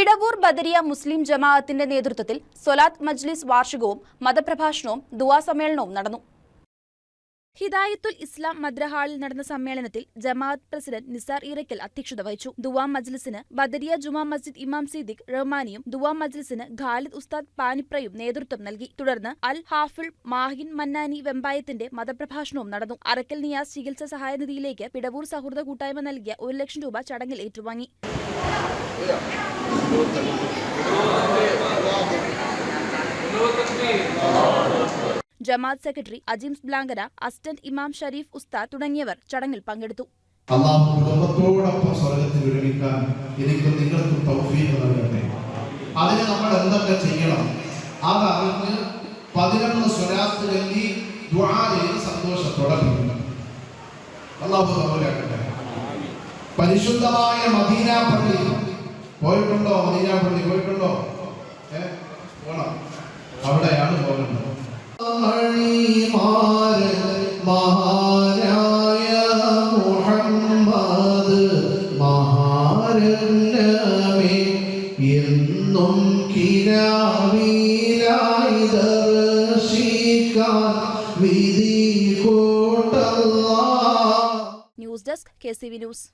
പിടവൂർ ബദരിയ മുസ്ലിം ജമാഅത്തിന്റെ നേതൃത്വത്തിൽ സ്വലാത്ത് മജ്ലിസ് വാർഷികവും മതപ്രഭാഷണവും ദുആ സമ്മേളനവും നടന്നു. ഹിദായത്തുൽ ഇസ്ലാം മദ്രഹാളിൽ നടന്ന സമ്മേളനത്തിൽ ജമാഅത്ത് പ്രസിഡന്റ് നിസാർ ഈറയ്ക്കൽ അധ്യക്ഷത വഹിച്ചു. ദുആ മജ്ലിസിന് ബദരിയ ജുമാ മസ്ജിദ് ഇമാം സിദ്ദീഖ് റഹ്മാനിയും ദുആ മജ്ലിസിന് ഖാലിദ് ഉസ്താദ് പാനിപ്രയും നേതൃത്വം നൽകി. തുടർന്ന് അൽ ഹാഫിൾ മാഹിൻ മന്നാനി വെമ്പായത്തിന്റെ മതപ്രഭാഷണവും നടന്നു. അറക്കൽ നിയാസ് ചികിത്സാ സഹായനിധിയിലേക്ക് പിടവൂർ സൗഹൃദ കൂട്ടായ്മ നൽകിയ 1 ലക്ഷം രൂപ ചടങ്ങിൽ ഏറ്റുവാങ്ങി. ജമാഅത്ത് സെക്രട്ടറി അജിംസ് ബ്ലാങ്കര, അസിസ്റ്റന്റ് ഇമാം ഷരീഫ് ഉസ്താദ് തുടങ്ങിയവർ ചടങ്ങിൽ പങ്കെടുത്തു. അല്ലാഹു കുടുംബത്തോടൊപ്പം സ്വർഗ്ഗത്തിൽ ഒരുമിക്കാൻ എനിക്കും നിങ്ങൾക്കും തൗഫീഖ് നൽകട്ടെ. അതിന് നമ്മൾ എന്തൊക്കെ ചെയ്യണം അതറിഞ്ഞ് 11 സ്വലാത്ത് ചൊല്ലി ദുആ ചെയ്ത് സന്തോഷത്തോടെ പിരിയണം. അല്ലാഹു തൗഫീഖ്. പരിശുദ്ധമായ മദീന പള്ളി പോയിട്ടുണ്ടോ? മദീന പള്ളി പോയിട്ടുണ്ടോ? പോണം. അവിടെയാണ് പോകുന്നത്. മഹാനായ മുഹമ്മദ് മഹാരന്നമേ എന്നും കിനാവിലായി ദർശിക്കാൻ വിധി കൂട്ടല്ലാഹ്. News desk KCV news.